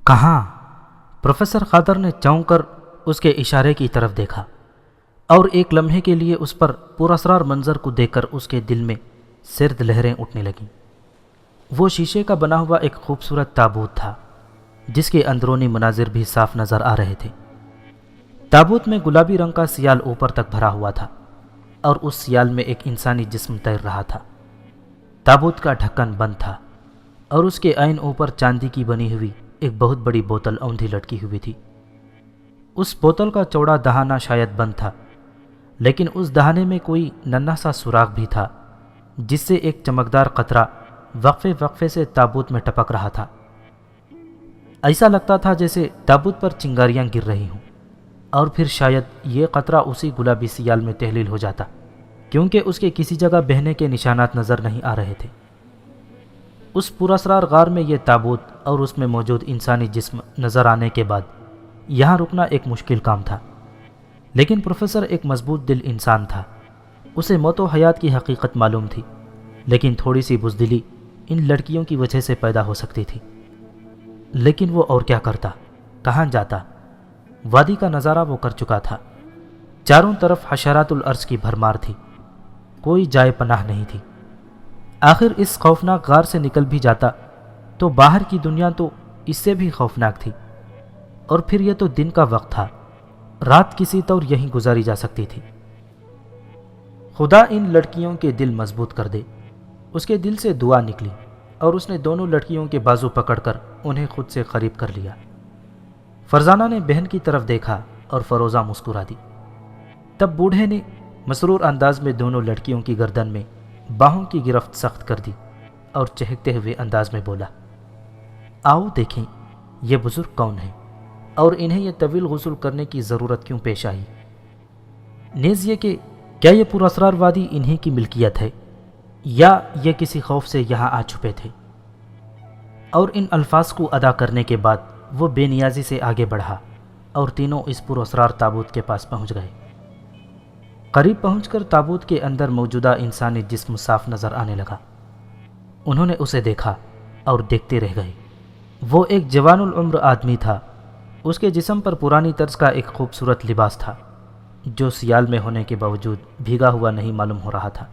کہاں؟ پروفیسر قادر نے چونک کر اس کے اشارے کی طرف دیکھا اور ایک لمحے کے لیے اس پر پراسرار منظر کو دیکھ کر اس کے دل میں سرد لہریں اٹھنے لگیں۔ وہ شیشے کا بنا ہوا ایک خوبصورت تابوت تھا جس کے اندرونی مناظر بھی صاف نظر آ رہے تھے۔ تابوت میں گلابی رنگ کا سیال اوپر تک بھرا ہوا تھا اور اس سیال میں ایک انسانی جسم تیر رہا تھا۔ تابوت کا ڈھکن بند تھا اور اس کے عین اوپر چاندی کی بنی ہوئی ایک بہت بڑی بوتل اوندھی لٹکی ہوئی تھی۔ اس بوتل کا چوڑا دہانہ شاید بند تھا، لیکن اس دہانے میں کوئی ننھا سا سوراخ بھی تھا جس سے ایک چمکدار قطرہ وقفے وقفے سے تابوت میں ٹپک رہا تھا۔ ایسا لگتا تھا جیسے تابوت پر چنگاریاں گر رہی ہوں، اور پھر شاید یہ قطرہ اسی گلابی سیال میں تحلیل ہو جاتا، کیونکہ اس کے کسی جگہ بہنے کے نشانات نظر نہیں آ رہے تھے۔ اس پراسرار غار میں یہ تابوت اور اس میں موجود انسانی جسم نظر آنے کے بعد یہاں رکنا ایک مشکل کام تھا، لیکن پروفیسر ایک مضبوط دل انسان تھا۔ اسے موت و حیات کی حقیقت معلوم تھی، لیکن تھوڑی سی بزدلی ان لڑکیوں کی وجہ سے پیدا ہو سکتی تھی۔ لیکن وہ اور کیا کرتا، کہاں جاتا؟ وادی کا نظارہ وہ کر چکا تھا۔ چاروں طرف حشرات الارض کی بھرمار تھی، کوئی جائے پناہ نہیں تھی۔ آخر اس خوفناک غار سے نکل بھی جاتا تو باہر کی دنیا تو اس سے بھی خوفناک تھی، اور پھر یہ تو دن کا وقت تھا، رات کسی طور یہیں گزاری جا سکتی تھی۔ خدا ان لڑکیوں کے دل مضبوط کر دے۔ اس کے دل سے دعا نکلی اور اس نے دونوں لڑکیوں کے بازو پکڑ کر انہیں خود سے قریب کر لیا۔ فرزانہ نے بہن کی طرف دیکھا اور فروزہ مسکرا دی۔ تب بوڑھے نے مسرور انداز میں دونوں لڑکیوں کی گردن میں باہوں کی گرفت سخت کر دی اور چہکتے ہوئے انداز میں بولا، آؤ دیکھیں یہ بزرگ کون ہیں اور انہیں یہ طویل غسل کرنے کی ضرورت کیوں پیش آئی، نیز یہ کہ کیا یہ پراسرار وادی انہیں کی ملکیت ہے یا یہ کسی خوف سے یہاں آ چھپے تھے۔ اور ان الفاظ کو ادا کرنے کے بعد وہ بے نیازی سے آگے بڑھا اور تینوں اس پراسرار تابوت کے پاس پہنچ گئے۔ قریب پہنچ کر تابوت کے اندر موجودہ انسانی جسم صاف نظر آنے لگا۔ انہوں نے اسے دیکھا اور دیکھتے رہ گئے۔ وہ ایک جوان العمر آدمی تھا۔ اس کے جسم پر پرانی طرز کا ایک خوبصورت لباس تھا جو سیال میں ہونے کے باوجود بھیگا ہوا نہیں معلوم ہو رہا تھا۔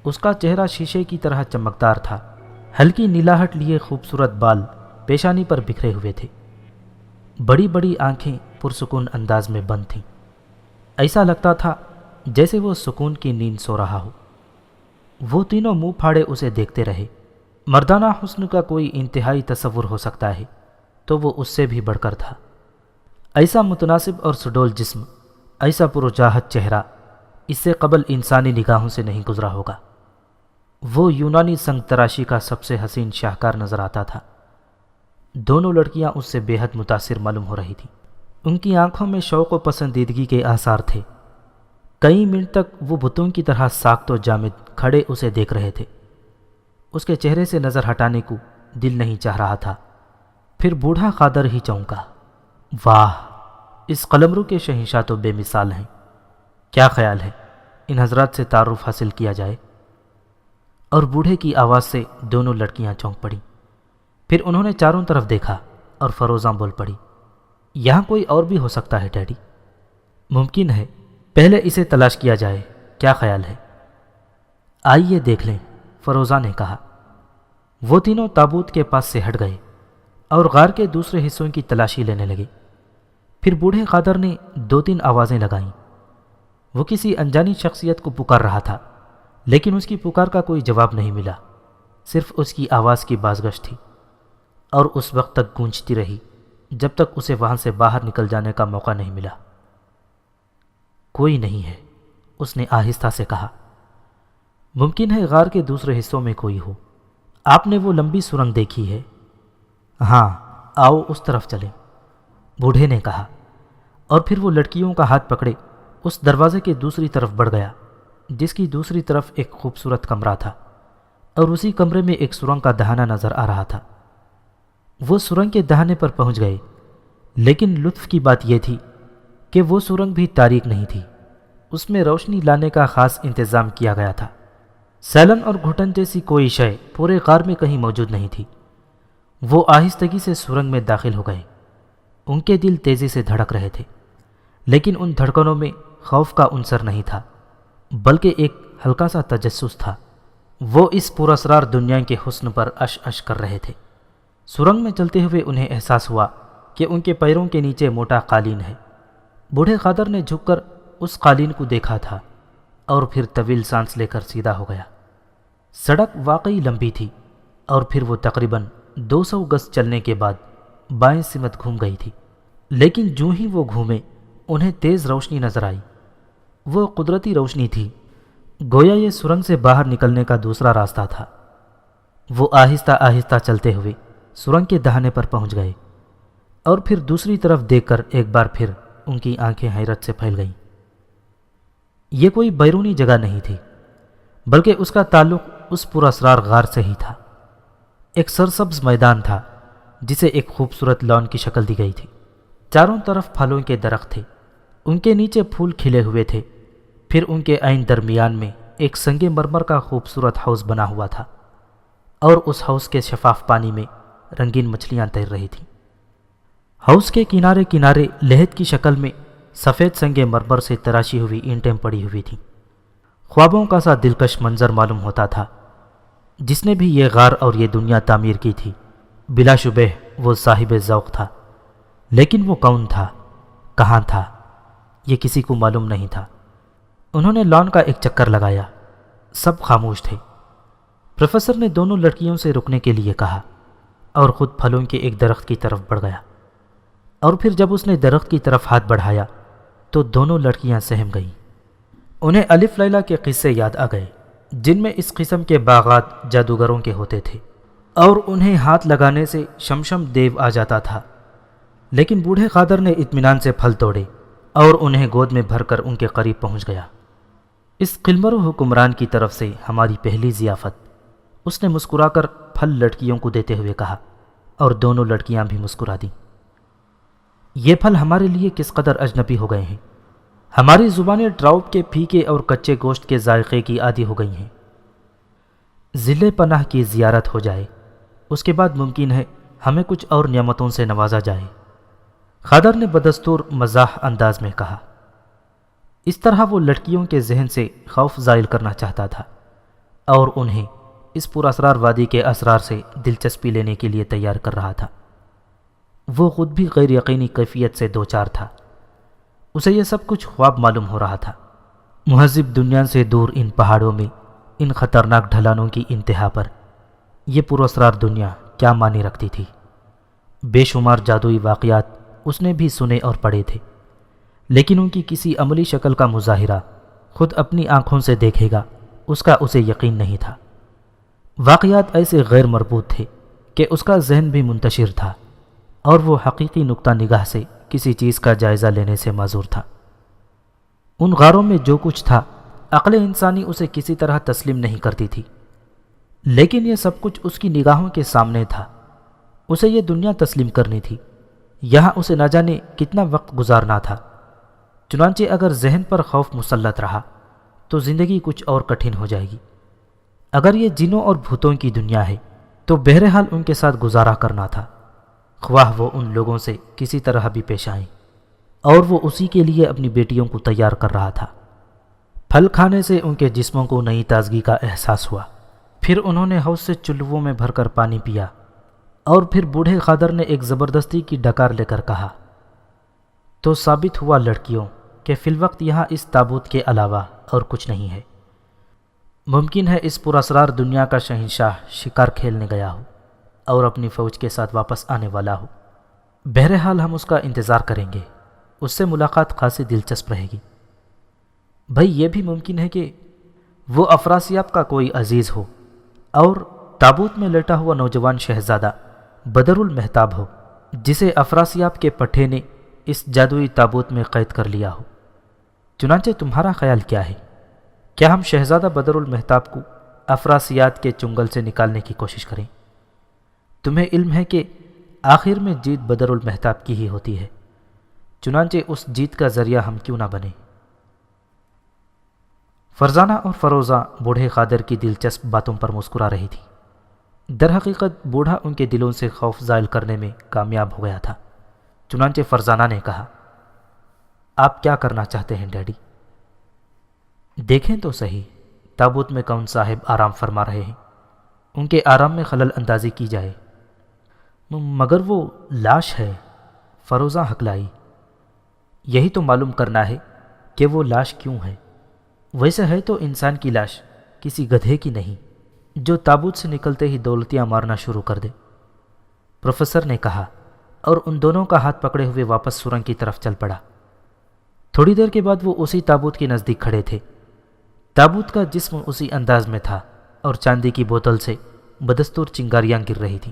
اس کا چہرہ شیشے کی طرح چمکدار تھا۔ ہلکی نیلاہٹ لیے خوبصورت بال پیشانی پر بکھرے ہوئے تھے۔ بڑی بڑی آنکھیں پرسکون انداز میں بند تھیں۔ ایسا لگتا تھا جیسے وہ سکون کی نیند سو رہا ہو۔ وہ تینوں منہ پھاڑے اسے دیکھتے رہے۔ مردانہ حسن کا کوئی انتہائی تصور ہو سکتا ہے تو وہ اس سے بھی بڑھ کر تھا۔ ایسا متناسب اور سڈول جسم، ایسا پرجاہت چہرہ اس سے قبل انسانی نگاہوں سے نہیں گزرا ہوگا۔ وہ یونانی سنگ تراشی کا سب سے حسین شاہکار نظر آتا تھا۔ دونوں لڑکیاں اس سے بے حد متاثر معلوم ہو رہی تھیں۔ ان کی آنکھوں میں شوق و پسندیدگی کے آثار تھے۔ کئی منٹ تک وہ بتوں کی طرح ساکت و جامد کھڑے اسے دیکھ رہے تھے۔ اس کے چہرے سے نظر ہٹانے کو دل نہیں چاہ رہا تھا۔ پھر بوڑھا قادر ہی چونکا، واہ، اس قلمرو کے شہنشاہ تو بے مثال ہیں۔ کیا خیال ہے ان حضرات سے تعارف حاصل کیا جائے؟ اور بوڑھے کی آواز سے دونوں لڑکیاں چونک پڑیں۔ پھر انہوں نے چاروں طرف دیکھا اور فروزاں بول پڑی، یہاں کوئی اور بھی ہو سکتا ہے ڈیڈی، ممکن ہے پہلے اسے تلاش کیا جائے، کیا خیال ہے؟ آئیے دیکھ لیں، فروزہ نے کہا۔ وہ تینوں تابوت کے پاس سے ہٹ گئے اور غار کے دوسرے حصوں کی تلاشی لینے لگے۔ پھر بوڑھے قادر نے دو تین آوازیں لگائیں۔ وہ کسی انجانی شخصیت کو پکار رہا تھا، لیکن اس کی پکار کا کوئی جواب نہیں ملا، صرف اس کی آواز کی بازگشت تھی، اور اس وقت تک گونجتی رہی جب تک اسے وہاں سے باہر نکل جانے کا موقع نہیں ملا۔ کوئی نہیں ہے، اس نے آہستہ سے کہا۔ ممکن ہے غار کے دوسرے حصوں میں کوئی ہو۔ آپ نے وہ لمبی سرنگ دیکھی ہے؟ ہاں، آؤ اس طرف چلیں، بوڑھے نے کہا، اور پھر وہ لڑکیوں کا ہاتھ پکڑے اس دروازے کے دوسری طرف بڑھ گیا، جس کی دوسری طرف ایک خوبصورت کمرہ تھا، اور اسی کمرے میں ایک سرنگ کا دہانہ نظر آ رہا تھا۔ وہ سرنگ کے دہانے پر پہنچ گئے، لیکن لطف کی بات یہ تھی کہ وہ سرنگ بھی تاریک نہیں تھی۔ اس میں روشنی لانے کا خاص انتظام کیا گیا تھا۔ سیلن اور گھٹن جیسی کوئی شے پورے غار میں کہیں موجود نہیں تھی۔ وہ آہستگی سے سرنگ میں داخل ہو گئے۔ ان کے دل تیزی سے دھڑک رہے تھے، لیکن ان دھڑکنوں میں خوف کا عنصر نہیں تھا، بلکہ ایک ہلکا سا تجسس تھا۔ وہ اس پراسرار دنیا کے حسن پر اش اش کر رہے تھے۔ سرنگ میں چلتے ہوئے انہیں احساس ہوا کہ ان کے پیروں کے نیچے موٹا قالین ہے۔ بوڑھے قادر نے جھک کر اس قالین کو دیکھا تھا اور پھر طویل سانس لے کر سیدھا ہو گیا۔ سڑک واقعی لمبی تھی اور پھر وہ تقریباً 200 گز چلنے کے بعد بائیں سمت گھوم گئی تھی، لیکن جو ہی وہ گھومے انہیں تیز روشنی نظر آئی۔ وہ قدرتی روشنی تھی، گویا یہ سرنگ سے باہر نکلنے کا دوسرا راستہ تھا۔ وہ آہستہ آہستہ چلتے ہوئے سرنگ کے دہانے پر پہنچ گئے اور پھر دوسری طرف دیکھ کر ایک بار پھر ان کی آنکھیں حیرت سے پھیل گئیں۔ یہ کوئی بیرونی جگہ نہیں تھی، بلکہ اس کا تعلق اس پراسرار غار سے ہی تھا۔ ایک سرسبز میدان تھا جسے ایک خوبصورت لان کی شکل دی گئی تھی۔ چاروں طرف پھلوں کے درخت تھے، ان کے نیچے پھول کھلے ہوئے تھے۔ پھر ان کے عین درمیان میں ایک سنگ مرمر کا خوبصورت حوض بنا ہوا تھا، اور اس حوض کے شفاف پانی میں رنگین مچھلیاں تیر رہی تھیں۔ حوض کے کنارے کنارے لہد کی شکل میں سفید سنگ مرمر سے تراشی ہوئی اینٹیں پڑی ہوئی تھیں۔ خوابوں کا سا دلکش منظر معلوم ہوتا تھا۔ جس نے بھی یہ غار اور یہ دنیا تعمیر کی تھی، بلا شبہ وہ صاحب ذوق تھا، لیکن وہ کون تھا، کہاں تھا، یہ کسی کو معلوم نہیں تھا۔ انہوں نے لان کا ایک چکر لگایا، سب خاموش تھے۔ پروفیسر نے دونوں لڑکیوں سے رکنے کے لیے کہا اور خود پھلوں کے ایک درخت کی طرف بڑھ گیا، اور پھر جب اس نے درخت کی طرف ہاتھ بڑھایا تو دونوں لڑکیاں سہم گئیں۔ انہیں الف لیلا کے قصے یاد آ گئے، جن میں اس قسم کے باغات جادوگروں کے ہوتے تھے اور انہیں ہاتھ لگانے سے شمشم دیو آ جاتا تھا۔ لیکن بوڑھے قادر نے اطمینان سے پھل توڑے اور انہیں گود میں بھر کر ان کے قریب پہنچ گیا۔ اس قلمرو حکمران کی طرف سے ہماری پہلی ضیافت، اس نے مسکرا کر پھل لڑکیوں کو دیتے ہوئے کہا، اور دونوں لڑکیاں بھی مسکرا دیں۔ یہ پھل ہمارے لیے کس قدر اجنبی ہو گئے ہیں، ہماری زبانیں ٹراؤٹ کے پھیکے اور کچے گوشت کے ذائقے کی عادی ہو گئی ہیں۔ ذل پناہ کی زیارت ہو جائے، اس کے بعد ممکن ہے ہمیں کچھ اور نعمتوں سے نوازا جائے، قادر نے بدستور مزاح انداز میں کہا۔ اس طرح وہ لڑکیوں کے ذہن سے خوف زائل کرنا چاہتا تھا اور انہیں اس پراسرار وادی کے اسرار سے دلچسپی لینے کے لیے تیار کر رہا تھا۔ وہ خود بھی غیر یقینی کیفیت سے دوچار تھا، اسے یہ سب کچھ خواب معلوم ہو رہا تھا۔ مہذب دنیا سے دور ان پہاڑوں میں، ان خطرناک ڈھلانوں کی انتہا پر، یہ پراسرار دنیا کیا معنی رکھتی تھی؟ بے شمار جادوئی واقعات اس نے بھی سنے اور پڑھے تھے، لیکن ان کی کسی عملی شکل کا مظاہرہ خود اپنی آنکھوں سے دیکھے گا، اس کا اسے یقین نہیں تھا۔ واقعات ایسے غیر مربوط تھے کہ اس کا ذہن بھی منتشر تھا، اور وہ حقیقی نقطہ نگاہ سے کسی چیز کا جائزہ لینے سے معذور تھا۔ ان غاروں میں جو کچھ تھا، عقل انسانی اسے کسی طرح تسلیم نہیں کرتی تھی، لیکن یہ سب کچھ اس کی نگاہوں کے سامنے تھا۔ اسے یہ دنیا تسلیم کرنی تھی، یہاں اسے نہ جانے کتنا وقت گزارنا تھا۔ چنانچہ اگر ذہن پر خوف مسلط رہا تو زندگی کچھ اور کٹھن ہو جائے گی۔ اگر یہ جنوں اور بھوتوں کی دنیا ہے تو بہرحال ان کے ساتھ گزارا کرنا تھا، خواہ وہ ان لوگوں سے کسی طرح بھی پیش آئیں، اور وہ اسی کے لیے اپنی بیٹیوں کو تیار کر رہا تھا۔ پھل کھانے سے ان کے جسموں کو نئی تازگی کا احساس ہوا۔ پھر انہوں نے حوض سے چلووں میں بھر کر پانی پیا، اور پھر بوڑھے قادر نے ایک زبردستی کی ڈکار لے کر کہا، تو ثابت ہوا لڑکیوں کہ فی الوقت یہاں اس تابوت کے علاوہ اور کچھ نہیں ہے۔ ممکن ہے اس پراسرار دنیا کا شہنشاہ شکار کھیلنے گیا ہو اور اپنی فوج کے ساتھ واپس آنے والا ہو۔ بہرحال ہم اس کا انتظار کریں گے، اس سے ملاقات خاصی دلچسپ رہے گی۔ بھئی یہ بھی ممکن ہے کہ وہ افراسیاب کا کوئی عزیز ہو اور تابوت میں لیٹا ہوا نوجوان شہزادہ بدر المحتاب ہو، جسے افراسیاب کے پٹھے نے اس جادوئی تابوت میں قید کر لیا ہو۔ چنانچہ تمہارا خیال کیا ہے؟ کیا ہم شہزادہ بدر المحتاب کو افراسیاب کے چنگل سے نکالنے کی کوشش کریں؟ تمہیں علم ہے کہ آخر میں جیت بدر المحتاب کی ہی ہوتی ہے، چنانچہ اس جیت کا ذریعہ ہم کیوں نہ بنیں؟ فرزانہ اور فروزہ بوڑھے قادر کی دلچسپ باتوں پر مسکرا رہی تھی۔ در حقیقت بوڑھا ان کے دلوں سے خوف زائل کرنے میں کامیاب ہو گیا تھا۔ چنانچہ فرزانہ نے کہا، آپ کیا کرنا چاہتے ہیں ڈیڈی؟ دیکھیں تو صحیح، تابوت میں کون صاحب آرام فرما رہے ہیں، ان کے آرام میں خلل اندازی کی جائے۔ مگر وہ لاش ہے، فروزہ ہکلائی۔ یہی تو معلوم کرنا ہے کہ وہ لاش کیوں ہے۔ ویسے ہے تو انسان کی لاش، کسی گدھے کی نہیں جو تابوت سے نکلتے ہی دولتیاں مارنا شروع کر دے، پروفیسر نے کہا، اور ان دونوں کا ہاتھ پکڑے ہوئے واپس سرنگ کی طرف چل پڑا۔ تھوڑی دیر کے بعد وہ اسی تابوت کے نزدیک کھڑے تھے۔ تابوت کا جسم اسی انداز میں تھا اور چاندی کی بوتل سے بدستور چنگاریاں گر رہی تھی۔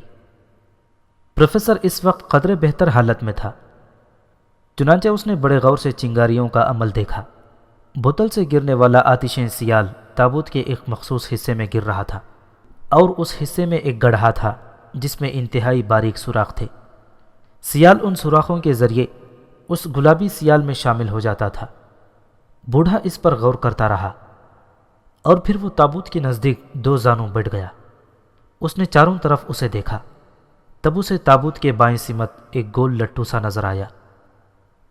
پروفیسر اس وقت قدرے بہتر حالت میں تھا، چنانچہ اس نے بڑے غور سے چنگاریوں کا عمل دیکھا۔ بوتل سے گرنے والا آتشیں سیال تابوت کے ایک مخصوص حصے میں گر رہا تھا، اور اس حصے میں ایک گڑھا تھا جس میں انتہائی باریک سوراخ تھے۔ سیال ان سوراخوں کے ذریعے اس گلابی سیال میں شامل ہو جاتا تھا۔ بوڑھا اس پر غور کرتا رہا، اور پھر وہ تابوت کے نزدیک دو زانوں بیٹھ گیا۔ اس نے چاروں طرف اسے دیکھا، تب اسے تابوت کے بائیں سمت ایک گول لٹو سا نظر آیا۔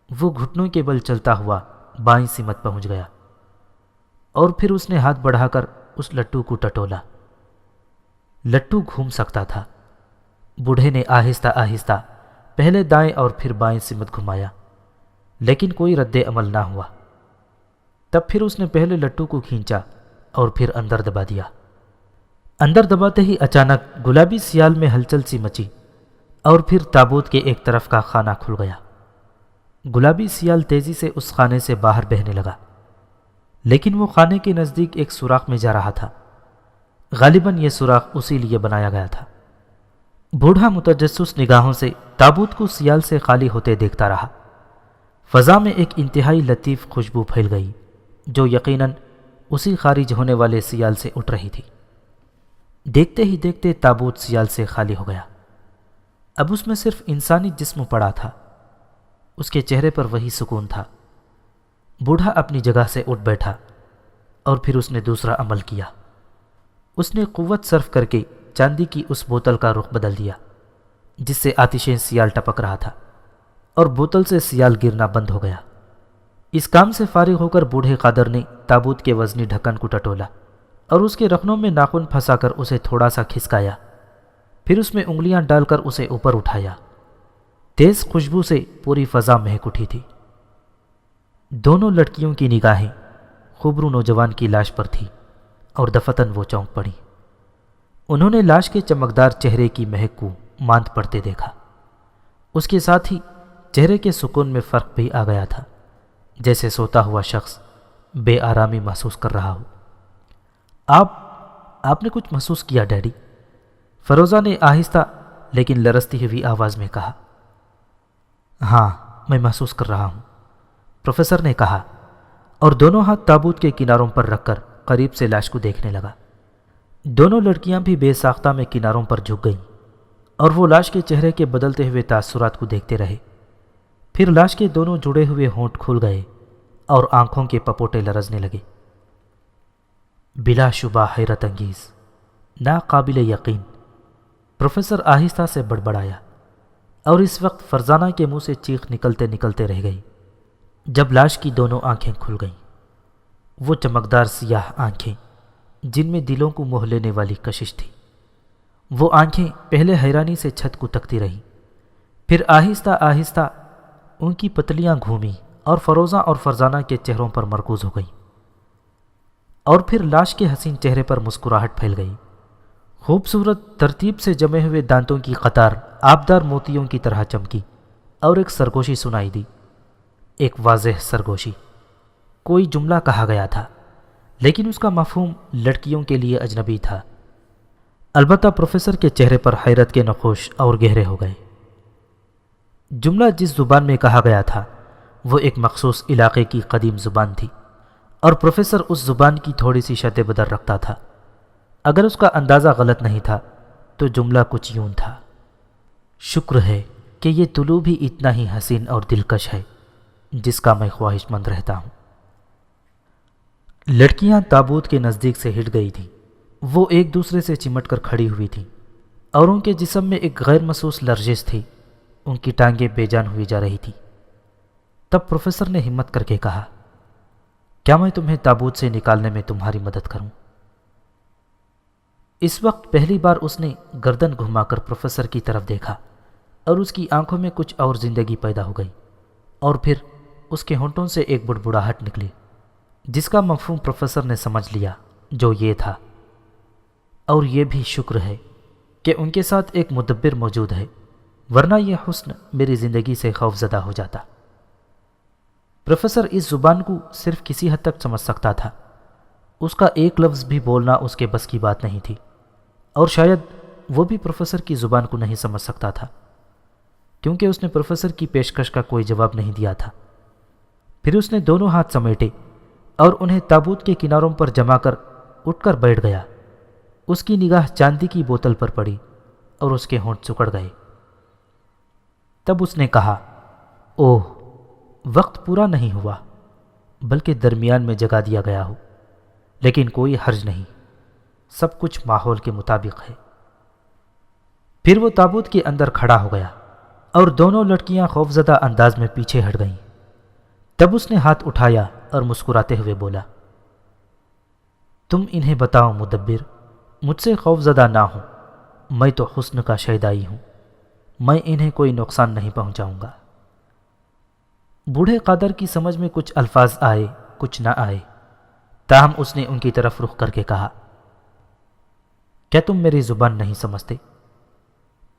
وہ گھٹنوں کے بل چلتا ہوا بائیں سمت پہنچ گیا، اور پھر اس نے ہاتھ بڑھا کر اس لٹو کو ٹٹولا۔ لٹو گھوم سکتا تھا۔ بوڑھے نے آہستہ آہستہ پہلے دائیں اور پھر بائیں سمت گھمایا، لیکن کوئی رد عمل نہ ہوا۔ تب پھر اس نے پہلے لٹو کو کھینچا اور پھر اندر دبا دیا۔ اندر دباتے ہی اچانک گلابی سیال میں ہلچل سی مچی، اور پھر تابوت کے ایک طرف کا خانہ کھل گیا۔ گلابی سیال تیزی سے اس خانے سے باہر بہنے لگا، لیکن وہ خانے کے نزدیک ایک سوراخ میں جا رہا تھا۔ غالباً یہ سوراخ اسی لیے بنایا گیا تھا۔ بوڑھا متجسس نگاہوں سے تابوت کو سیال سے خالی ہوتے دیکھتا رہا۔ فضا میں ایک انتہائی لطیف خوشبو پھیل گئی جو یقیناً اسی خارج ہونے والے سیال سے اٹھ رہی تھی۔ دیکھتے ہی دیکھتے تابوت سیال سے خالی ہو گیا۔ اب اس میں صرف انسانی جسم پڑا تھا۔ اس کے چہرے پر وہی سکون تھا۔ بوڑھا اپنی جگہ سے اٹھ بیٹھا، اور پھر اس نے دوسرا عمل کیا۔ اس نے قوت صرف کر کے چاندی کی اس بوتل کا رخ بدل دیا جس سے آتشیں سیال ٹپک رہا تھا، اور بوتل سے سیال گرنا بند ہو گیا۔ اس کام سے فارغ ہو کر بوڑھے قادر نے تابوت کے وزنی ڈھکن کو ٹٹولا اور اس کے رخنوں میں ناخن پھنسا کر اسے تھوڑا سا کھسکایا، پھر اس میں انگلیاں ڈال کر اسے اوپر اٹھایا۔ تیز خوشبو سے پوری فضا مہک اٹھی تھی۔ دونوں لڑکیوں کی نگاہیں خوبرو نوجوان کی لاش پر تھی، اور دفتن وہ چونک پڑی۔ انہوں نے لاش کے چمکدار چہرے کی مہک کو ماند پڑتے دیکھا۔ اس کے ساتھ ہی چہرے کے سکون میں فرق بھی آ گیا تھا، جیسے سوتا ہوا شخص بے آرامی محسوس کر رہا ہو۔ آپ نے کچھ محسوس کیا ڈیڈی؟ فروزہ نے آہستہ لیکن لرزتی ہوئی آواز میں کہا۔ ہاں، میں محسوس کر رہا ہوں، پروفیسر نے کہا، اور دونوں ہاتھ تابوت کے کناروں پر رکھ کر قریب سے لاش کو دیکھنے لگا۔ دونوں لڑکیاں بھی بے ساختہ میں کناروں پر جھک گئیں، اور وہ لاش کے چہرے کے بدلتے ہوئے تاثرات کو دیکھتے رہے۔ پھر لاش کے دونوں جڑے ہوئے ہونٹ کھل گئے اور آنکھوں کے پپوٹے لرزنے لگے۔ بلا شبہ حیرت انگیز، ناقابل یقین، پروفیسر آہستہ سے بڑبڑایا، اور اس وقت فرزانہ کے منہ سے چیخ نکلتے نکلتے رہ گئی جب لاش کی دونوں آنکھیں کھل گئیں۔ وہ چمکدار سیاہ آنکھیں جن میں دلوں کو موہ لینے والی کشش تھی۔ وہ آنکھیں پہلے حیرانی سے چھت کو تکتی رہیں، پھر آہستہ آہستہ ان کی پتلیاں گھومیں اور فروزہ اور فرزانہ کے چہروں پر مرکوز ہو گئیں، اور پھر لاش کے حسین چہرے پر مسکراہٹ پھیل گئی۔ خوبصورت ترتیب سے جمے ہوئے دانتوں کی قطار آبدار موتیوں کی طرح چمکی، اور ایک سرگوشی سنائی دی، ایک واضح سرگوشی۔ کوئی جملہ کہا گیا تھا، لیکن اس کا مفہوم لڑکیوں کے لیے اجنبی تھا۔ البتہ پروفیسر کے چہرے پر حیرت کے نقوش اور گہرے ہو گئے۔ جملہ جس زبان میں کہا گیا تھا وہ ایک مخصوص علاقے کی قدیم زبان تھی، اور پروفیسر اس زبان کی تھوڑی سی شد بدر رکھتا تھا۔ اگر اس کا اندازہ غلط نہیں تھا تو جملہ کچھ یوں تھا: شکر ہے کہ یہ طلوع بھی اتنا ہی حسین اور دلکش ہے جس کا میں خواہش مند رہتا ہوں۔ لڑکیاں تابوت کے نزدیک سے ہٹ گئی تھیں۔ وہ ایک دوسرے سے چمٹ کر کھڑی ہوئی تھیں، اور ان کے جسم میں ایک غیر محسوس لرزش تھی. ان کی ٹانگیں بے جان ہوئی جا رہی تھی. تب پروفیسر نے ہمت کر کے کہا, کیا میں تمہیں تابوت سے نکالنے میں تمہاری مدد کروں؟ اس وقت پہلی بار اس نے گردن گھما کر پروفیسر کی طرف دیکھا اور اس کی آنکھوں میں کچھ اور زندگی پیدا ہو گئی, اور پھر اس کے ہونٹوں سے ایک بڑبڑاہٹ نکلی جس کا مفہوم پروفیسر نے سمجھ لیا, جو یہ تھا, اور یہ بھی شکر ہے کہ ان کے ساتھ ایک مدبر موجود ہے, ورنہ یہ حسن میری زندگی سے خوف زدہ ہو جاتا. پروفیسر اس زبان کو صرف کسی حد تک سمجھ سکتا تھا. اس کا ایک لفظ بھی بولنا اس کے بس کی بات نہیں تھی, اور شاید وہ بھی پروفیسر کی زبان کو نہیں سمجھ سکتا تھا, کیونکہ اس نے پروفیسر کی پیشکش کا کوئی جواب نہیں دیا تھا. پھر اس نے دونوں ہاتھ سمیٹے اور انہیں تابوت کے کناروں پر جما کر اٹھ کر بیٹھ گیا. اس کی نگاہ چاندی کی بوتل پر پڑی اور اس کے ہونٹ سکڑ گئے. تب اس نے کہا, اوہ, وقت پورا نہیں ہوا بلکہ درمیان میں جگا دیا گیا ہو, لیکن کوئی حرج نہیں, سب کچھ ماحول کے مطابق ہے. پھر وہ تابوت کے اندر کھڑا ہو گیا اور دونوں لڑکیاں خوفزدہ انداز میں پیچھے ہٹ گئیں. تب اس نے ہاتھ اٹھایا اور مسکراتے ہوئے بولا, تم انہیں بتاؤ مدبر, مجھ سے خوفزدہ نہ ہو, میں تو حسن کا شیدائی ہوں, میں انہیں کوئی نقصان نہیں پہنچاؤں گا. بوڑھے قادر کی سمجھ میں کچھ الفاظ آئے, کچھ نہ آئے, تاہم اس نے ان کی طرف رخ کر کے کہا, کیا تم میری زبان نہیں سمجھتے؟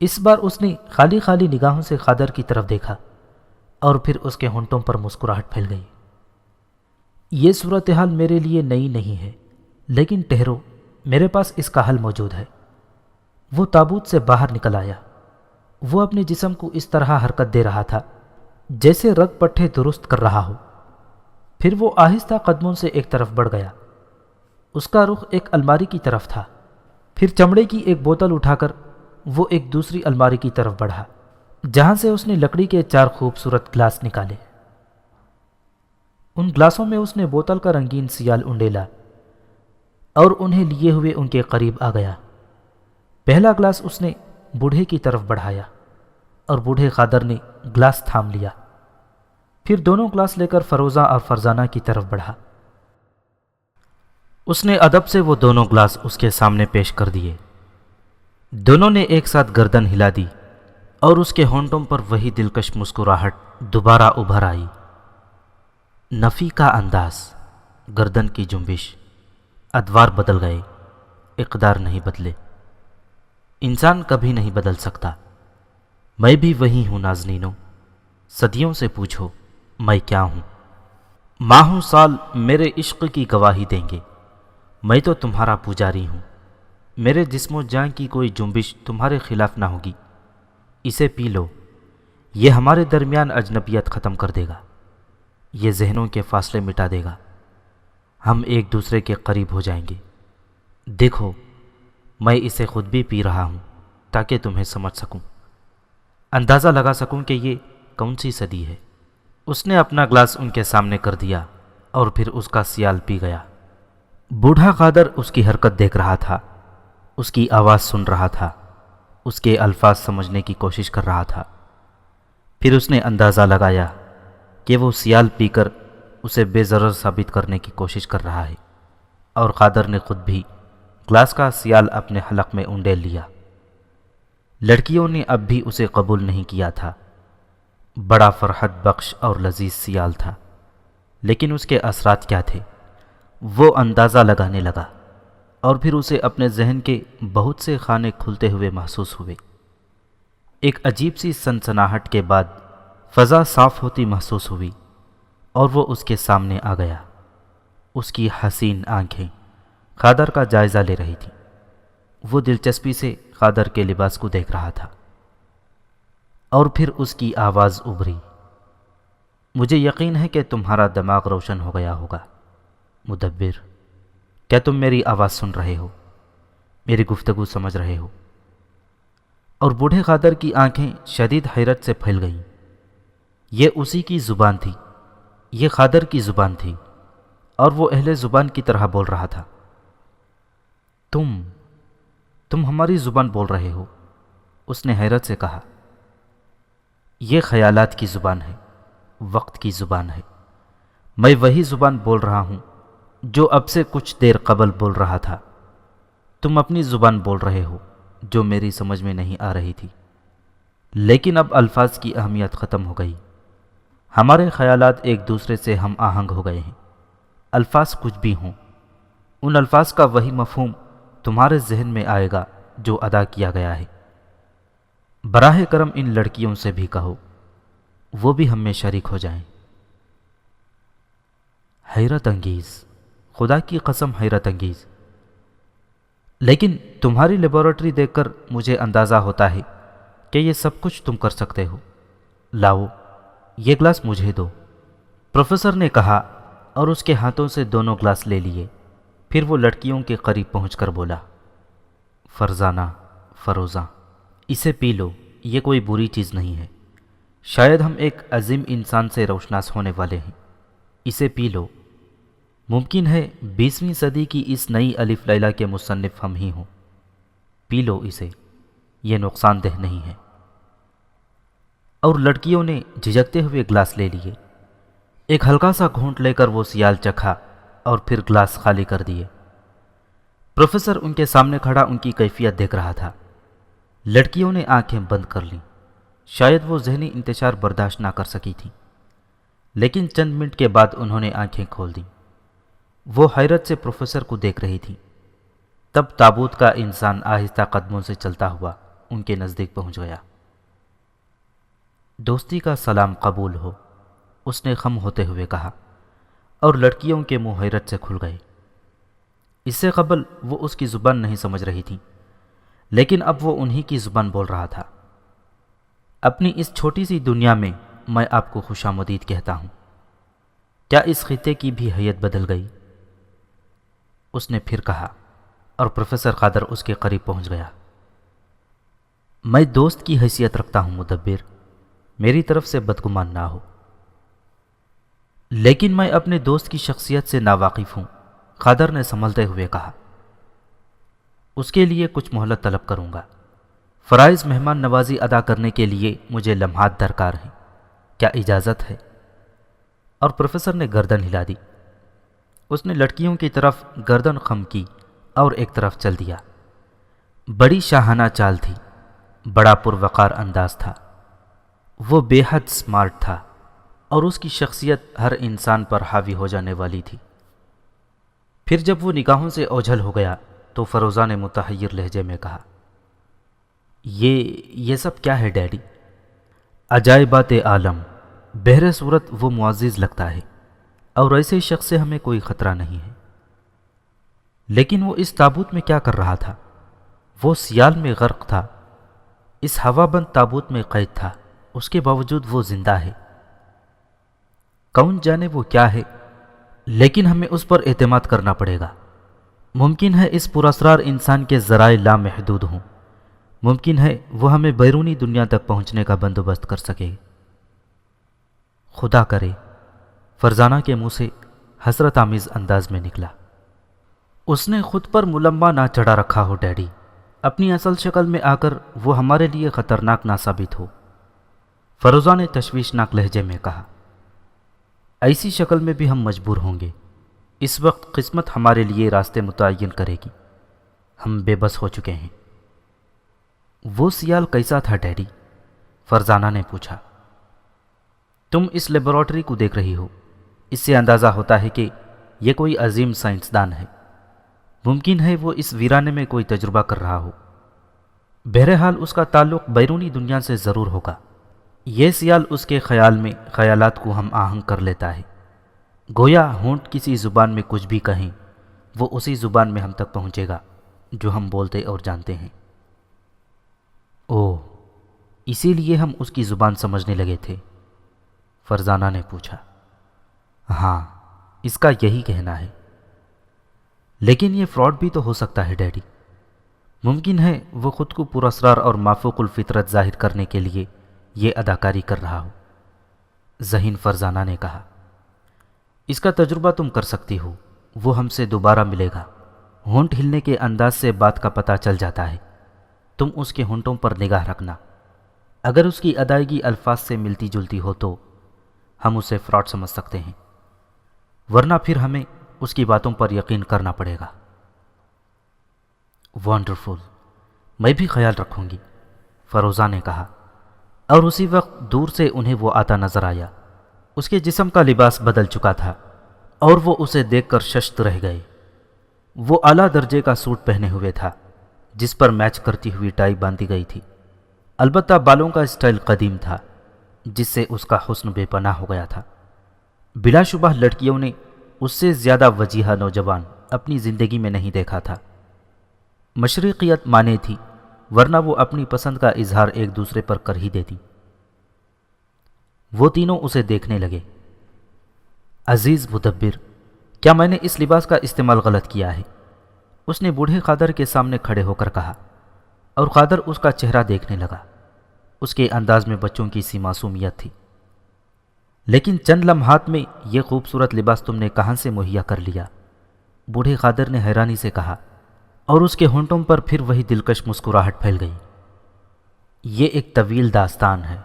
اس بار اس نے خالی خالی نگاہوں سے قادر کی طرف دیکھا اور پھر اس کے ہونٹوں پر مسکراہٹ پھیل گئی. یہ صورتحال میرے لیے نئی نہیں ہے, لیکن ٹھہرو, میرے پاس اس کا حل موجود ہے. وہ تابوت سے باہر نکل آیا. وہ اپنے جسم کو اس طرح حرکت دے رہا تھا جیسے رگ پٹھے درست کر رہا ہو. پھر وہ آہستہ قدموں سے ایک طرف بڑھ گیا. اس کا رخ ایک الماری کی طرف تھا. پھر چمڑے کی ایک بوتل اٹھا کر وہ ایک دوسری الماری کی طرف بڑھا, جہاں سے اس نے لکڑی کے 4 خوبصورت گلاس نکالے. ان گلاسوں میں اس نے بوتل کا رنگین سیال انڈیلا اور انہیں لیے ہوئے ان کے قریب آ گیا. پہلا گلاس اس نے بوڑھے کی طرف بڑھایا اور بوڑھے قادر نے گلاس تھام لیا. پھر دونوں گلاس لے کر فروزہ اور فرزانہ کی طرف بڑھا. اس نے ادب سے وہ دونوں گلاس اس کے سامنے پیش کر دیے. دونوں نے ایک ساتھ گردن ہلا دی اور اس کے ہونٹوں پر وہی دلکش مسکراہٹ دوبارہ ابھر آئی. نفی کا انداز, گردن کی جنبش, ادوار بدل گئے, اقدار نہیں بدلے. انسان کبھی نہیں بدل سکتا. میں بھی وہی ہوں نازنینوں, صدیوں سے پوچھو میں کیا ہوں. ماہوں سال میرے عشق کی گواہی دیں گے, میں تو تمہارا پجاری ہوں. میرے جسم و جان کی کوئی جنبش تمہارے خلاف نہ ہوگی. اسے پی لو, یہ ہمارے درمیان اجنبیت ختم کر دے گا, یہ ذہنوں کے فاصلے مٹا دے گا, ہم ایک دوسرے کے قریب ہو جائیں گے. دیکھو, میں اسے خود بھی پی رہا ہوں تاکہ تمہیں سمجھ سکوں, اندازہ لگا سکوں کہ یہ کون سی صدی ہے. اس نے اپنا گلاس ان کے سامنے کر دیا اور پھر اس کا سیال پی گیا. بوڑھا قادر اس کی حرکت دیکھ رہا تھا, اس کی آواز سن رہا تھا, اس کے الفاظ سمجھنے کی کوشش کر رہا تھا. پھر اس نے اندازہ لگایا کہ وہ سیال پی کر اسے بے ضرر ثابت کرنے کی کوشش کر رہا ہے, اور قادر نے خود بھی گلاس کا سیال اپنے حلق میں انڈیل لیا. لڑکیوں نے اب بھی اسے قبول نہیں کیا تھا. بڑا فرحت بخش اور لذیذ سیال تھا, لیکن اس کے اثرات کیا تھے وہ اندازہ لگانے لگا, اور پھر اسے اپنے ذہن کے بہت سے خانے کھلتے ہوئے محسوس ہوئے. ایک عجیب سی سنسناہٹ کے بعد فضا صاف ہوتی محسوس ہوئی اور وہ اس کے سامنے آ گیا. اس کی حسین آنکھیں قادر کا جائزہ لے رہی تھیں. وہ دلچسپی سے قادر کے لباس کو دیکھ رہا تھا, اور پھر اس کی آواز ابھری, مجھے یقین ہے کہ تمہارا دماغ روشن ہو گیا ہوگا مدبر. کیا تم میری آواز سن رہے ہو, میری گفتگو سمجھ رہے ہو؟ اور بوڑھے قادر کی آنکھیں شدید حیرت سے پھیل گئیں. یہ اسی کی زبان تھی, یہ قادر کی زبان تھی, اور وہ اہل زبان کی طرح بول رہا تھا. تم ہماری زبان بول رہے ہو, اس نے حیرت سے کہا، یہ خیالات کی زبان ہے، وقت کی زبان ہے۔ میں وہی زبان بول رہا ہوں جو اب سے کچھ دیر قبل بول رہا تھا۔ تم اپنی زبان بول رہے ہو جو میری سمجھ میں نہیں آ رہی تھی، لیکن اب الفاظ کی اہمیت ختم ہو گئی۔ ہمارے خیالات ایک دوسرے سے ہم آہنگ ہو گئے ہیں۔ الفاظ کچھ بھی ہوں، ان الفاظ کا وہی مفہوم تمہارے ذہن میں آئے گا جو ادا کیا گیا ہے۔ براہ کرم ان لڑکیوں سے بھی کہو وہ بھی ہم میں شریک ہو جائیں۔ حیرت انگیز، خدا کی قسم حیرت انگیز۔ لیکن تمہاری لیبارٹری دیکھ کر مجھے اندازہ ہوتا ہے کہ یہ سب کچھ تم کر سکتے ہو۔ لاؤ یہ گلاس مجھے دو، پروفیسر نے کہا اور اس کے ہاتھوں سے دونوں گلاس لے لیے۔ پھر وہ لڑکیوں کے قریب پہنچ کر بولا، فرزانہ، فروزہ، اسے پی لو، یہ کوئی بری چیز نہیں ہے۔ شاید ہم ایک عظیم انسان سے روشناس ہونے والے ہیں۔ اسے پی لو، ممکن ہے 20ویں صدی کی اس نئی الف لیلہ کے مصنف ہم ہی ہوں۔ پی لو اسے، یہ نقصان دہ نہیں ہے۔ اور لڑکیوں نے جھجکتے ہوئے گلاس لے لیے۔ ایک ہلکا سا گھونٹ لے کر وہ سیال چکھا اور پھر گلاس خالی کر دیے۔ پروفیسر ان کے سامنے کھڑا ان کی کیفیت دیکھ رہا تھا۔ لڑکیوں نے آنکھیں بند کر لیں، شاید وہ ذہنی انتشار برداشت نہ کر سکی تھیں، لیکن چند منٹ کے بعد انہوں نے آنکھیں کھول دیں۔ وہ حیرت سے پروفیسر کو دیکھ رہی تھی۔ تب تابوت کا انسان آہستہ قدموں سے چلتا ہوا ان کے نزدیک پہنچ گیا۔ دوستی کا سلام قبول ہو، اس نے خم ہوتے ہوئے کہا، اور لڑکیوں کے منہ حیرت سے کھل گئے۔ اس سے قبل وہ اس کی زبان نہیں سمجھ رہی تھی، لیکن اب وہ انہی کی زبان بول رہا تھا۔ اپنی اس چھوٹی سی دنیا میں میں آپ کو خوش آمدید کہتا ہوں۔ کیا اس خطے کی بھی حیت بدل گئی؟ اس نے پھر کہا، اور پروفیسر قادر اس کے قریب پہنچ گیا۔ میں دوست کی حیثیت رکھتا ہوں مدبر، میری طرف سے بدگمان نہ ہو۔ لیکن میں اپنے دوست کی شخصیت سے ناواقف ہوں، قادر نے سنبھلتے ہوئے کہا۔ اس کے لیے کچھ مہلت طلب کروں گا۔ فرائض مہمان نوازی ادا کرنے کے لیے مجھے لمحات درکار ہیں، کیا اجازت ہے؟ اور پروفیسر نے گردن ہلا دی۔ اس نے لڑکیوں کی طرف گردن خم کی اور ایک طرف چل دیا۔ بڑی شاہانہ چال تھی، بڑا پروقار انداز تھا۔ وہ بے حد سمارٹ تھا اور اس کی شخصیت ہر انسان پر حاوی ہو جانے والی تھی۔ پھر جب وہ نگاہوں سے اوجھل ہو گیا تو فروزہ نے متحیر لہجے میں کہا، یہ سب کیا ہے ڈیڈی؟ عجائبات عالم، بہر صورت وہ معزز لگتا ہے، اور ایسے شخص سے ہمیں کوئی خطرہ نہیں ہے۔ لیکن وہ اس تابوت میں کیا کر رہا تھا؟ وہ سیال میں غرق تھا، اس ہوا بند تابوت میں قید تھا، اس کے باوجود وہ زندہ ہے۔ کون جانے وہ کیا ہے، لیکن ہمیں اس پر اعتماد کرنا پڑے گا۔ ممکن ہے اس پراسرار انسان کے ذرائع لامحدود ہوں، ممکن ہے وہ ہمیں بیرونی دنیا تک پہنچنے کا بندوبست کر سکے۔ خدا کرے، فرزانہ کے منہ سے حسرت آمیز انداز میں نکلا، اس نے خود پر ملمہ نہ چڑھا رکھا ہو ڈیڈی، اپنی اصل شکل میں آ کر وہ ہمارے لیے خطرناک نہ ثابت ہو۔ فروزہ نے تشویشناک لہجے میں کہا، ایسی شکل میں بھی ہم مجبور ہوں گے۔ اس وقت قسمت ہمارے لیے راستے متعین کرے گی، ہم بے بس ہو چکے ہیں۔ وہ سیال کیسا تھا ڈیڈی؟ فرزانہ نے پوچھا۔ تم اس لیبارٹری کو دیکھ رہی ہو، اس سے اندازہ ہوتا ہے کہ یہ کوئی عظیم سائنسدان ہے۔ ممکن ہے وہ اس ویرانے میں کوئی تجربہ کر رہا ہو۔ بہرحال اس کا تعلق بیرونی دنیا سے ضرور ہوگا۔ یہ سیال اس کے خیال میں خیالات کو ہم آہنگ کر لیتا ہے، گویا ہونٹ کسی زبان میں کچھ بھی کہیں وہ اسی زبان میں ہم تک پہنچے گا جو ہم بولتے اور جانتے ہیں۔ اوہ، اسی لیے ہم اس کی زبان سمجھنے لگے تھے؟ فرزانہ نے پوچھا۔ ہاں، اس کا یہی کہنا ہے۔ لیکن یہ فراڈ بھی تو ہو سکتا ہے ڈیڈی۔ ممکن ہے وہ خود کو پراسرار اور مافوق الفطرت ظاہر کرنے کے لیے یہ اداکاری کر رہا ہو، ذہین فرزانہ نے کہا۔ اس کا تجربہ تم کر سکتی ہو، وہ ہم سے دوبارہ ملے گا۔ ہونٹ ہلنے کے انداز سے بات کا پتہ چل جاتا ہے۔ تم اس کے ہونٹوں پر نگاہ رکھنا، اگر اس کی ادائیگی الفاظ سے ملتی جلتی ہو تو ہم اسے فراڈ سمجھ سکتے ہیں، ورنہ پھر ہمیں اس کی باتوں پر یقین کرنا پڑے گا۔ وانڈرفل، میں بھی خیال رکھوں گی، فروزہ نے کہا، اور اسی وقت دور سے انہیں وہ آتا نظر آیا۔ اس کے جسم کا لباس بدل چکا تھا اور وہ اسے دیکھ کر ششت رہ گئے۔ وہ اعلیٰ درجے کا سوٹ پہنے ہوئے تھا جس پر میچ کرتی ہوئی ٹائی باندھی گئی تھی، البتہ بالوں کا اسٹائل قدیم تھا جس سے اس کا حسن بے پناہ ہو گیا تھا۔ بلا شبہ لڑکیوں نے اس سے زیادہ وجیحہ نوجوان اپنی زندگی میں نہیں دیکھا تھا۔ مشرقیت مانے تھی، ورنہ وہ اپنی پسند کا اظہار ایک دوسرے پر کر ہی دیتی۔ وہ تینوں اسے دیکھنے لگے۔ عزیز مدبر، کیا میں نے اس لباس کا استعمال غلط کیا ہے؟ اس نے بوڑھے قادر کے سامنے کھڑے ہو کر کہا، اور قادر اس کا چہرہ دیکھنے لگا۔ اس کے انداز میں بچوں کی سی معصومیت تھی۔ لیکن چند لمحات میں یہ خوبصورت لباس تم نے کہاں سے مہیا کر لیا؟ بوڑھے قادر نے حیرانی سے کہا، اور اس کے ہونٹوں پر پھر وہی دلکش مسکراہٹ پھیل گئی۔ یہ ایک طویل داستان ہے،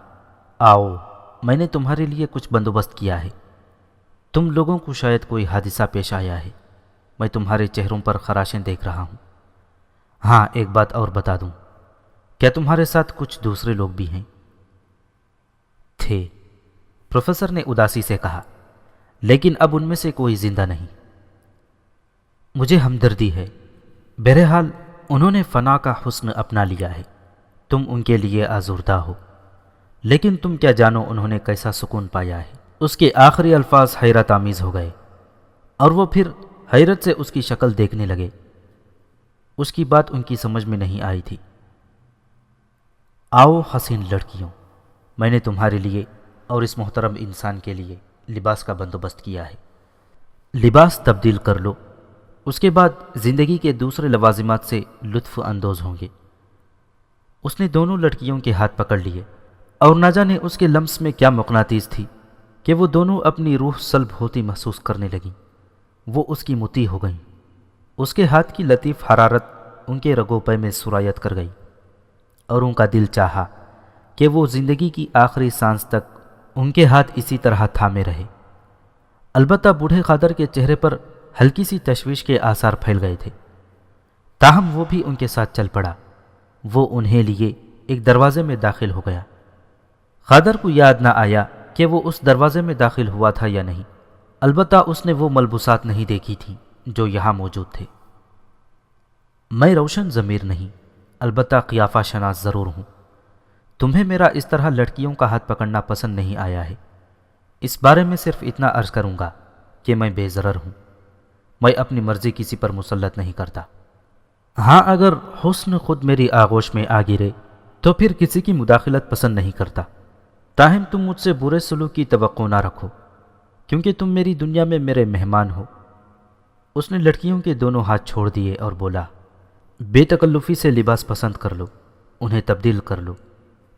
آؤ میں نے تمہارے لیے کچھ بندوبست کیا ہے۔ تم لوگوں کو شاید کوئی حادثہ پیش آیا ہے، میں تمہارے چہروں پر خراشیں دیکھ رہا ہوں۔ ہاں، ایک بات اور بتا دوں، کیا تمہارے ساتھ کچھ دوسرے لوگ بھی ہیں؟ تھے، پروفیسر نے اداسی سے کہا، لیکن اب ان میں سے کوئی زندہ نہیں۔ مجھے ہمدردی ہے، بہرحال انہوں نے فنا کا حسن اپنا لیا ہے، تم ان کے لیے آزردہ ہو، لیکن تم کیا جانو انہوں نے کیسا سکون پایا ہے۔ اس کے آخری الفاظ حیرت آمیز ہو گئے، اور وہ پھر حیرت سے اس کی شکل دیکھنے لگے۔ اس کی بات ان کی سمجھ میں نہیں آئی تھی۔ آؤ حسین لڑکیوں، میں نے تمہارے لیے اور اس محترم انسان کے لیے لباس کا بندوبست کیا ہے، لباس تبدیل کر لو، اس کے بعد زندگی کے دوسرے لوازمات سے لطف اندوز ہوں گے۔ اس نے دونوں لڑکیوں کے ہاتھ پکڑ لیے، اور نہ جانے اس کے لمس میں کیا مقناطیس تھی کہ وہ دونوں اپنی روح سلب ہوتی محسوس کرنے لگیں۔ وہ اس کی مطیع ہو گئیں۔ اس کے ہاتھ کی لطیف حرارت ان کے رگوں پے میں سرایت کر گئی، اور ان کا دل چاہا کہ وہ زندگی کی آخری سانس تک ان کے ہاتھ اسی طرح تھامے رہے۔ البتہ بوڑھے قادر کے چہرے پر ہلکی سی تشویش کے آثار پھیل گئے تھے، تاہم وہ بھی ان کے ساتھ چل پڑا۔ وہ انہیں لیے ایک دروازے میں داخل ہو گیا۔ قادر کو یاد نہ آیا کہ وہ اس دروازے میں داخل ہوا تھا یا نہیں، البتہ اس نے وہ ملبوسات نہیں دیکھی تھیں جو یہاں موجود تھے۔ میں روشن ضمیر نہیں، البتہ قیافہ شناس ضرور ہوں۔ تمہیں میرا اس طرح لڑکیوں کا ہاتھ پکڑنا پسند نہیں آیا ہے۔ اس بارے میں صرف اتنا عرض کروں گا کہ میں بے ضرر ہوں، میں اپنی مرضی کسی پر مسلط نہیں کرتا۔ ہاں، اگر حسن خود میری آغوش میں آ گرے تو پھر کسی کی مداخلت پسند نہیں کرتا۔ تاہم تم مجھ سے برے سلوک کی توقع نہ رکھو، کیونکہ تم میری دنیا میں میرے مہمان ہو۔ اس نے لڑکیوں کے دونوں ہاتھ چھوڑ دیے اور بولا، بے تکلفی سے لباس پسند کر لو، انہیں تبدیل کر لو،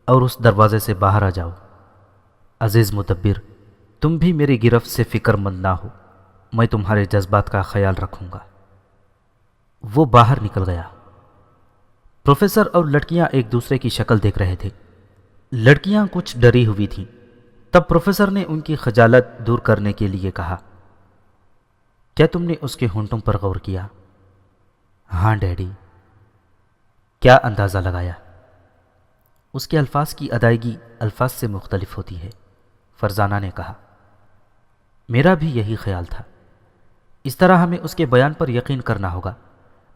اور اس دروازے سے باہر آ جاؤ۔ عزیز مدبر، تم بھی میری گرفت سے فکر مند نہ ہو، میں تمہارے جذبات کا خیال رکھوں گا۔ وہ باہر نکل گیا۔ پروفیسر اور لڑکیاں ایک دوسرے کی شکل دیکھ رہے تھے۔ لڑکیاں کچھ ڈری ہوئی تھیں۔ تب پروفیسر نے ان کی خجالت دور کرنے کے لیے کہا، کیا تم نے اس کے ہونٹوں پر غور کیا؟ ہاں ڈیڈی۔ کیا اندازہ لگایا؟ اس کے الفاظ کی ادائیگی الفاظ سے مختلف ہوتی ہے، فرزانہ نے کہا۔ میرا بھی یہی خیال تھا۔ اس طرح ہمیں اس کے بیان پر یقین کرنا ہوگا۔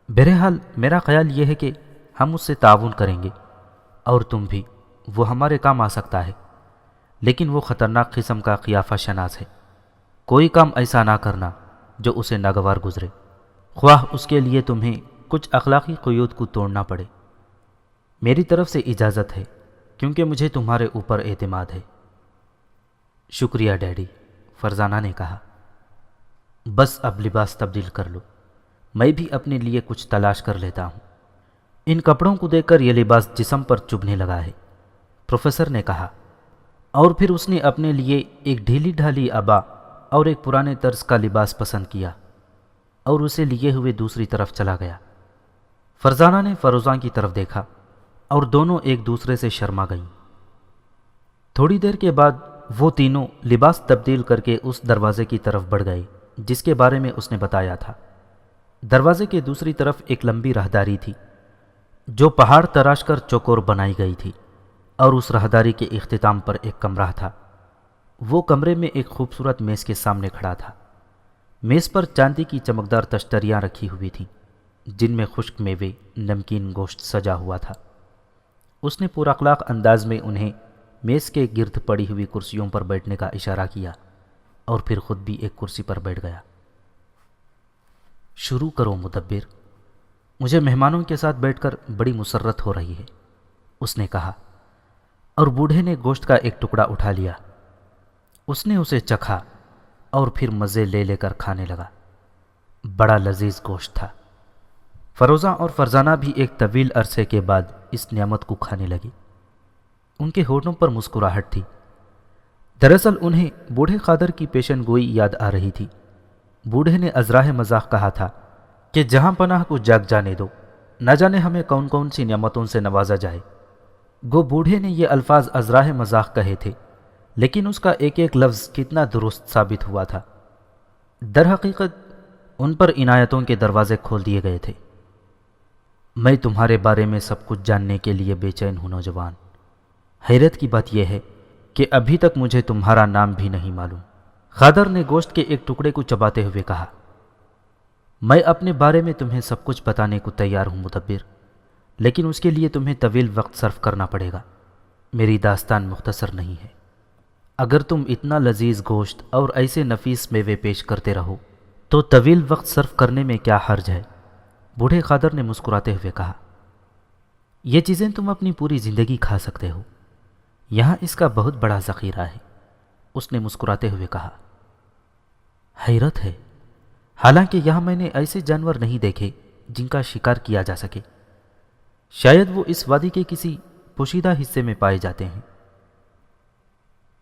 بہرحال میرا خیال یہ ہے کہ ہم اس سے تعاون کریں گے، اور تم بھی، وہ ہمارے کام آ سکتا ہے، لیکن وہ خطرناک قسم کا قیافہ شناس ہے۔ کوئی کام ایسا نہ کرنا جو اسے ناگوار گزرے، خواہ اس کے لیے تمہیں کچھ اخلاقی قیود کو توڑنا پڑے۔ میری طرف سے اجازت ہے، کیونکہ مجھے تمہارے اوپر اعتماد ہے۔ شکریہ ڈیڈی، فرزانہ نے کہا۔ بس اب لباس تبدیل کر لو، میں بھی اپنے لیے کچھ تلاش کر لیتا ہوں۔ ان کپڑوں کو دیکھ کر یہ لباس جسم پر چبھنے لگا ہے، پروفیسر نے کہا، اور پھر اس نے اپنے لیے ایک ڈھیلی ڈھالی عبا اور ایک پرانے طرز کا لباس پسند کیا، اور اسے لیے ہوئے دوسری طرف چلا گیا۔ فرزانہ نے فروزاں کی طرف دیکھا اور دونوں ایک دوسرے سے شرما گئیں۔ تھوڑی دیر کے بعد وہ تینوں لباس تبدیل کر کے اس دروازے کی طرف بڑھ گئے جس کے بارے میں اس نے بتایا تھا۔ دروازے کے دوسری طرف ایک لمبی راہداری تھی جو پہاڑ تراش کر چوکور بنائی گئی تھی، اور اس راہداری کے اختتام پر ایک کمرہ تھا۔ وہ کمرے میں ایک خوبصورت میز کے سامنے کھڑا تھا۔ میز پر چاندی کی چمکدار تشتریاں رکھی ہوئی تھیں جن میں خشک میوے، نمکین گوشت سجا ہوا تھا۔ اس نے پراخلاق انداز میں انہیں میز کے گرد پڑی ہوئی کرسیوں پر بیٹھنے کا اشارہ کیا اور پھر خود بھی ایک کرسی پر بیٹھ گیا۔ شروع کرو مدبر، مجھے مہمانوں کے ساتھ بیٹھ کر بڑی مسرت ہو رہی ہے، اس نے کہا، اور بوڑھے نے گوشت کا ایک ٹکڑا اٹھا لیا۔ اس نے اسے چکھا اور پھر مزے لے لے کر کھانے لگا۔ بڑا لذیذ گوشت تھا۔ فروزہ اور فرزانہ بھی ایک طویل عرصے کے بعد اس نعمت کو کھانے لگی۔ ان کے ہونٹوں پر مسکراہٹ تھی۔ دراصل انہیں بوڑھے قادر کی پیشن گوئی یاد آ رہی تھی۔ بوڑھے نے ازراہ مذاق کہا تھا کہ جہاں پناہ کو جاگ جانے دو، نہ جانے ہمیں کون کون سی نعمتوں سے نوازا جائے۔ گو بوڑھے نے یہ الفاظ ازراہ مذاق کہے تھے، لیکن اس کا ایک ایک لفظ کتنا درست ثابت ہوا تھا۔ در حقیقت ان پر عنایتوں کے دروازے کھول دیے گئے تھے۔ میں تمہارے بارے میں سب کچھ جاننے کے لیے بے چین ہوں نوجوان۔ حیرت کی بات یہ ہے کہ ابھی تک مجھے تمہارا نام بھی نہیں معلوم۔ قادر نے گوشت کے ایک ٹکڑے کو چباتے ہوئے کہا، میں اپنے بارے میں تمہیں سب کچھ بتانے کو تیار ہوں مدبر، لیکن اس کے لیے تمہیں طویل وقت صرف کرنا پڑے گا۔ میری داستان مختصر نہیں ہے۔ اگر تم اتنا لذیذ گوشت اور ایسے نفیس میوے پیش کرتے رہو تو طویل وقت صرف کرنے میں کیا حرج ہے؟ بوڑھے قادر نے مسکراتے ہوئے کہا، یہ چیزیں تم اپنی پوری زندگی کھا سکتے ہو، یہاں اس کا بہت بڑا ذخیرہ ہے، اس نے مسکراتے ہوئے کہا۔ حیرت ہے، حالانکہ یہاں میں نے ایسے جانور نہیں دیکھے جن کا شکار کیا جا سکے۔ شاید وہ اس وادی کے کسی پوشیدہ حصے میں پائے جاتے ہیں۔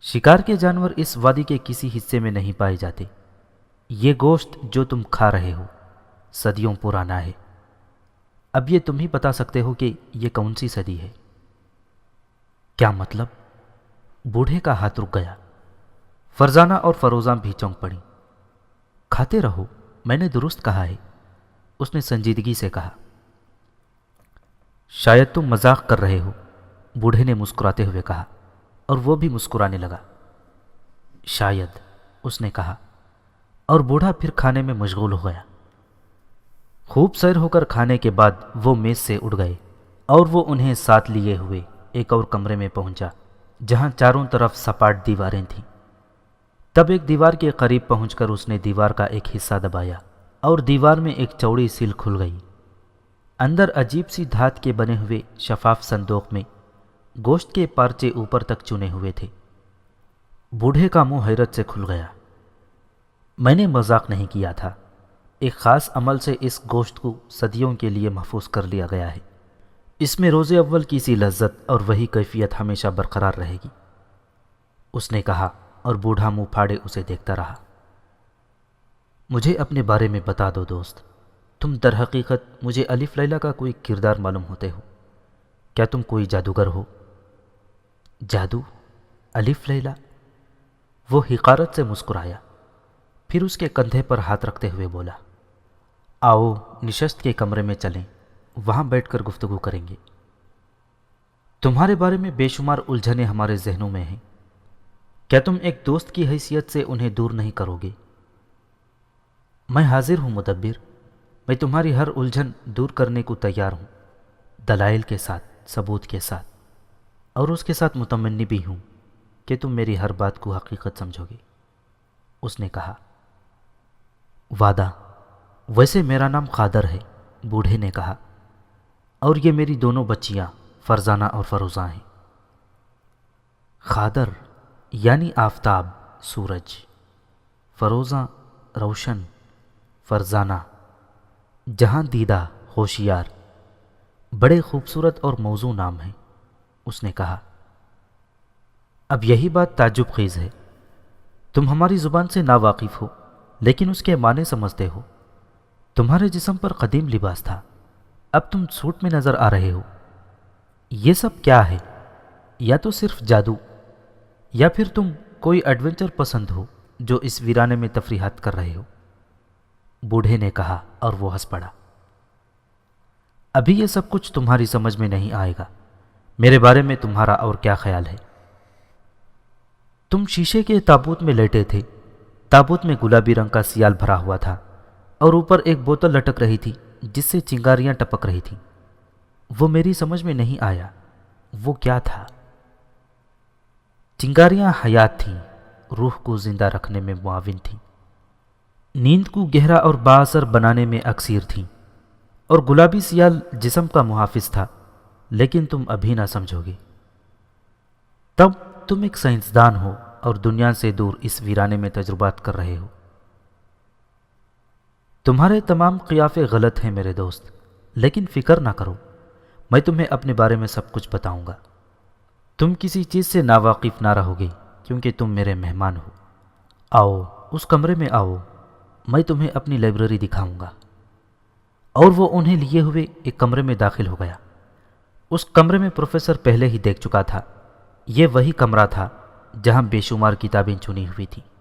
شکار کے جانور اس وادی کے کسی حصے میں نہیں پائے جاتے۔ یہ گوشت جو تم کھا رہے ہو صدیوں پرانا ہے۔ اب یہ تم ہی بتا سکتے ہو کہ یہ کون سی صدی ہے۔ کیا مطلب؟ بوڑھے کا ہاتھ رک گیا۔ فرزانہ اور فروزہ بھی چونک پڑی۔ کھاتے رہو، میں نے درست کہا ہے، اس نے سنجیدگی سے کہا۔ شاید تم مذاق کر رہے ہو، بوڑھے نے مسکراتے ہوئے کہا، اور وہ بھی مسکرانے لگا۔ شاید، اس نے کہا، اور بوڑھا پھر کھانے میں مشغول ہو گیا۔ خوب سیر ہو کر کھانے کے بعد وہ میز سے اٹھ گئے اور وہ انہیں ساتھ لیے ہوئے ایک اور کمرے میں پہنچا جہاں چاروں طرف سپاٹ دیواریں تھیں۔ تب ایک دیوار کے قریب پہنچ کر اس نے دیوار کا ایک حصہ دبایا اور دیوار میں ایک چوڑی سیل کھل گئی۔ اندر عجیب سی دھات کے بنے ہوئے شفاف صندوق میں گوشت کے پارچے اوپر تک چنے ہوئے تھے۔ بوڑھے کا منہ حیرت سے کھل گیا۔ میں نے مذاق نہیں کیا تھا، ایک خاص عمل سے اس گوشت کو صدیوں کے لیے محفوظ کر لیا گیا ہے۔ اس میں روز اول کی سی لذت اور وہی کیفیت ہمیشہ برقرار رہے گی، اس نے کہا، اور بوڑھا منہ پھاڑے اسے دیکھتا رہا۔ مجھے اپنے بارے میں بتا دو دوست، تم در حقیقت مجھے الف لیلا کا کوئی کردار معلوم ہوتے ہو؟ کیا تم کوئی جادوگر ہو؟ جادو؟ الف لیلا؟ وہ حقارت سے مسکرایا، پھر اس کے کندھے پر ہاتھ رکھتے ہوئے بولا، آؤ نشست کے کمرے میں چلیں، وہاں بیٹھ کر گفتگو کریں گے۔ تمہارے بارے میں بے شمار الجھنیں ہمارے ذہنوں میں ہیں، کیا تم ایک دوست کی حیثیت سے انہیں دور نہیں کرو گے؟ میں حاضر ہوں مدبر، میں تمہاری ہر الجھن دور کرنے کو تیار ہوں، دلائل کے ساتھ، ثبوت کے ساتھ، اور اس کے ساتھ مطمئن بھی ہوں کہ تم میری ہر بات کو حقیقت سمجھو گے، اس نے کہا۔ وعدہ؟ ویسے میرا نام قادر ہے، بوڑھے نے کہا، اور یہ میری دونوں بچیاں فرزانہ اور فروزہ ہیں۔ قادر یعنی آفتاب، سورج، فروزہ روشن، فرزانہ جہاں دیدہ، ہوشیار، بڑے خوبصورت اور موزوں نام ہیں، اس نے کہا۔ اب یہی بات تعجب خیز ہے، تم ہماری زبان سے ناواقف ہو لیکن اس کے معنی سمجھتے ہو۔ تمہارے جسم پر قدیم لباس تھا، اب تم سوٹ میں نظر آ رہے ہو۔ یہ سب کیا ہے؟ یا تو صرف جادو، یا پھر تم کوئی ایڈونچر پسند ہو جو اس ویرانے میں تفریحات کر رہے ہو؟ بوڑھے نے کہا اور وہ ہنس پڑا۔ ابھی یہ سب کچھ تمہاری سمجھ میں نہیں آئے گا۔ میرے بارے میں تمہارا اور کیا خیال ہے؟ تم شیشے کے تابوت میں لیٹے تھے۔ تابوت میں گلابی رنگ کا سیال بھرا ہوا تھا اور اوپر ایک بوتل لٹک رہی تھی جس سے چنگاریاں ٹپک رہی تھیں۔ وہ میری سمجھ میں نہیں آیا، وہ کیا تھا؟ چنگاریاں حیات تھیں، روح کو زندہ رکھنے میں معاون تھیں، نیند کو گہرا اور بااثر بنانے میں اکثیر تھیں، اور گلابی سیال جسم کا محافظ تھا، لیکن تم ابھی نہ سمجھو گے۔ تب تم ایک سائنسدان ہو اور دنیا سے دور اس ویرانے میں تجربات کر رہے ہو۔ تمہارے تمام قیافے غلط ہیں میرے دوست، لیکن فکر نہ کرو، میں تمہیں اپنے بارے میں سب کچھ بتاؤں گا۔ تم کسی چیز سے ناواقف نہ رہو گے کیونکہ تم میرے مہمان ہو۔ آؤ اس کمرے میں آؤ، میں تمہیں اپنی لائبریری دکھاؤں گا۔ اور وہ انہیں لیے ہوئے ایک کمرے میں داخل ہو گیا۔ اس کمرے میں پروفیسر پہلے ہی دیکھ چکا تھا۔ یہ وہی کمرہ تھا جہاں بے شمار کتابیں چنی ہوئی تھیں۔